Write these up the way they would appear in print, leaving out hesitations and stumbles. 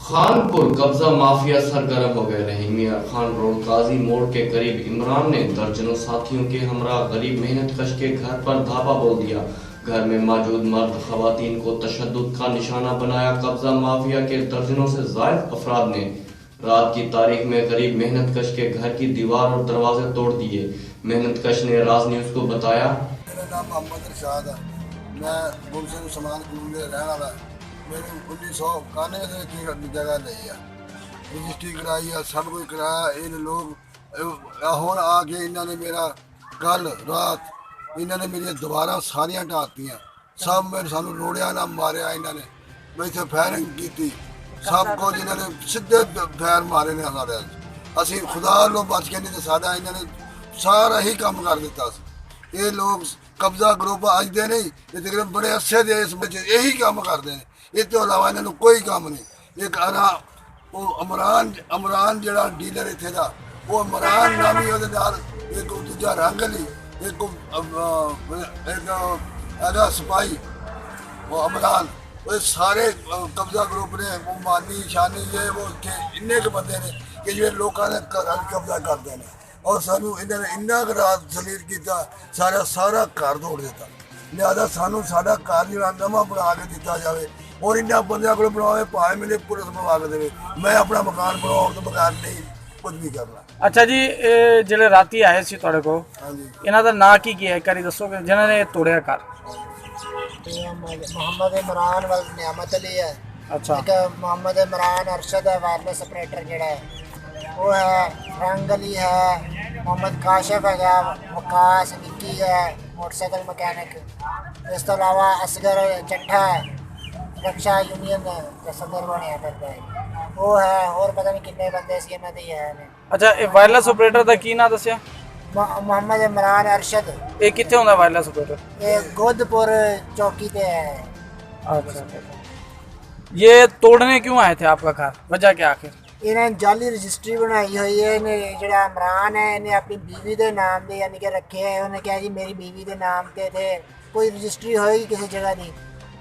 खानपुर कब्जा माफिया सरगर्म हो गए। रही मियां खान रोड काजी मोड़ के करीब इमरान ने दर्जनों साथियों के हमरा गरीब मेहनत कश के घर पर धावा बोल दिया। घर में मौजूद मर्द खवातीन को तशद्दुद का निशाना बनाया। कब्जा माफिया के दर्जनों से जायद अफराद ने रात की तारीख में गरीब मेहनत कश के घर की दीवार और दरवाजे तोड़ दिए। मेहनत कश ने राज न्यूज को बताया, मेरा नाम मोहम्मद इरशाद है। मैं गुलशन समान कानून के रहने वाला। मेरी 1991 की जगह ली है, रजिस्ट्री कराई है, सब कुछ कराया। इन लोग हुण आके इन्होंने मेरा कल रात इन्होंने मेरी दीवारां सारियां ढातियां। सब मेरे सानू रोड़िया ना मारिया। इन्होंने मैं इत्थे फायरिंग की, सब कुछ इन्होंने सीधे फैर मारे ने साढ़े। असीं खुदा लो बच के नहीं तो साढ़ा इन्होंने सारा ही काम कर दिता। ये लोग कब्जा ग्रुप अज दे नहीं, ये तकरीबन बड़े अच्छे दे इस बच्चे यही काम करते हैं। इस तो अलावा इन्होंने कोई काम नहीं। एक अमरान जड़ा डीलर इत्थे दा, वो अमरान नामी ओहदे नाल एक दूजा रंगली, एक हैगा सिपाही वो अमरान। वो सारे कब्जा ग्रुप ने वो मानी शानी ये वो इन्ने के बंदे ने कि जो लोगों ने कब्जा करते हैं। और सानू इन्होंने इन्ना रात जलील किया, सारा घर तोड़ दिता। लिहाजा सानू साडा घर जो नवा बना के दिता जाए और इन्ना बंदियां को बनावे, भावे मेरे पुलिस बनवा के देवे। मैं अपना मकान बनाने तो बगैर नहीं कुछ भी करना। अच्छा जी, ਜਿਹੜੇ ਰਾਤੀ ਆਏ ਸੀ ਤੁਹਾਡੇ ਕੋਲ, ਹਾਂਜੀ, ਇਹਨਾਂ ਦਾ ਨਾਂ ਕੀ ਹੈ? ਇੱਕ ਵਾਰੀ ਦੱਸੋਗੇ ਜਿਨ੍ਹਾਂ ਨੇ ਤੋੜਿਆ ਘਰ? मोहम्मद इमरान वाल नियामत अली है। अच्छा, एक मोहम्मद इमरान अरशद है, वायरलेस ऑपरेटर जड़ा है वो है। रंग अली है, मोहम्मद काशिफ है, वकास निक्की है, मोटरसाइकिल मकैनिक। इस तो अलावा असगर चट्ठा है, रक्षा यूनियन का सदर बनया करता है वो है। और पता नहीं कितने बंदे सी इन्हां दे है ने। ਅੱਛਾ, ਇਹ ਵਾਇਰਲੈਸ ਆਪਰੇਟਰ ਦਾ ਕੀ ਨਾਂ ਦੱਸਿਆ? मोहम्मद इमरान अरशद। ਇਹ ਕਿੱਥੇ ਹੁੰਦਾ ਵਾਇਰਲੈਸ ਆਪਰੇटर? ये गोदपुर चौकी पे है। अच्छा, ये तोड़ने क्यों आए थे आपका घर? वजह क्या आखिर? इन्हें जाली रजिस्ट्री बनाई हुई है। इन्हें जो इमरान है इन्हें अपनी बीवी के नाम से यानी कि रखे है। उन्हें कहा जी मेरी बीवी के नाम से थे, कोई रजिस्ट्री होगी किसी जगह की,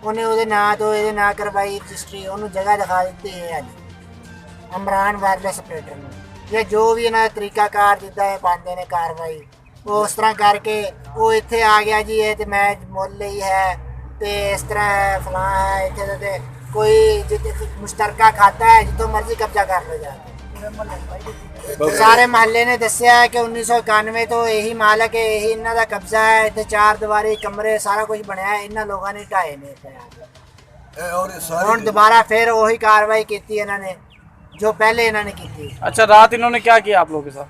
उन्हें वो नाँ तो ये ना करवाई रजिस्ट्री, उन्होंने जगह दिखा दी है अज इमरान वायरलेस ऑपरेटर ने। ये जो भी इन्हें तरीकाकार दिता है पाते ने कार्रवाई, वो उस तरह करके वो इत्थे आ गया जी ये तो मैं मुल ही है तो इस तरह है फलां है। इत्थे तो कोई मुश्तरका खाता है, जितों मर्जी कब्जा कर ले जाके। सारे महल्ले ने दसिया है कि 1991 तो यही मालक है, यही इन्हों का कब्जा है। इतने 4 दीवारी कमरे सारा कुछ बनया है, इन्होंने लोगों ने ढाए ने। हुण दोबारा फिर वही कार्रवाई की इन्होंने जो पहले इन्होंने की थी। अच्छा, रात इन्होंने क्या किया आप लोगों के साथ?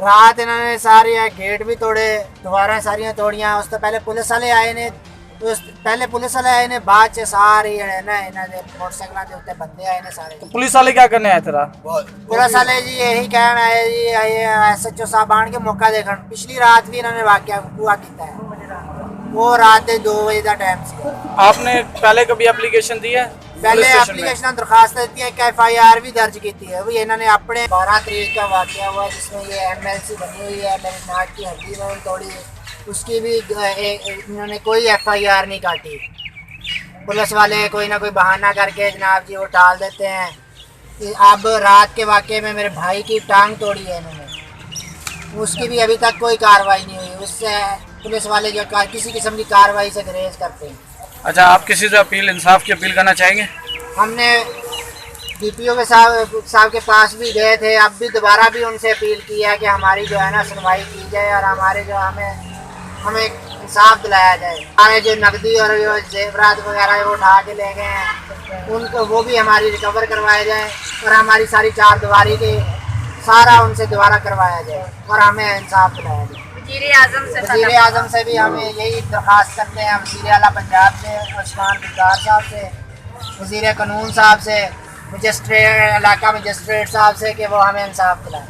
रात इन्होंने सारे गेट भी तोड़े, दीवारां सारियां तोड़ियां। उस तो पहले पुलिस वाले आए ने, पहले पुलिस वाले आए ने, बाद च सारे ना इन्हों के मोटरसाइकिलों के उत्ते बंदे आए ने सारे। तो पुलिस वाले क्या करने आए थे रात? पुलिस वाले जी यही कहना आए जी SHO साहब आन के मौका देखन। पिछली रात भी इन्होंने वाकया हुआ किया है, वो रात के 2 बजे का टाइम से। आपने पहले कभी एप्लीकेशन दी है? पहले एप्लीकेशन दरखास्त दी है, एक FIR भी दर्ज की है। अभी इन्होंने अपने 12 तारीख का वाकया हुआ जिसमें ये MLC बनी हुई है, मेरी नाक की हड्डी इन्होंने तोड़ी, उसकी भी इन्होंने कोई FIR नहीं काटी। पुलिस वाले कोई ना कोई बहाना करके जनाब जी वो टाल देते हैं। अब रात के वाकये में मेरे भाई की टांग तोड़ी है इन्होंने, उसकी भी अभी तक कोई कार्रवाई नहीं हुई। उससे पुलिस वाले जो किसी किस्म की कार्रवाई से गुरेज करते हैं। अच्छा, आप किसी से अपील, इंसाफ की अपील करना चाहेंगे? हमने DPO के साहब के पास भी गए थे, अब भी दोबारा भी उनसे अपील की है कि हमारी जो है ना सुनवाई की जाए और हमारे जो हमें इंसाफ दिलाया जाए। हमारे जो नकदी और जो जेवरात वगैरह वो उठा के ले गए हैं उनको वो भी हमारी रिकवर करवाया जाए और हमारी सारी 4 दीवारी के सारा उनसे दोबारा करवाया जाए और हमें इंसाफ दिलाया जाए। वज़ीर आज़म से भी हमें यही दरख्वास्त करते हैं, वज़ीर आला पंजाब से उस्मान बुज़दार साहब से, वज़ीर कानून साहब से, मजिस्ट्रेट इलाका मजिस्ट्रेट साहब से कि वो हमें इंसाफ दिलाएं।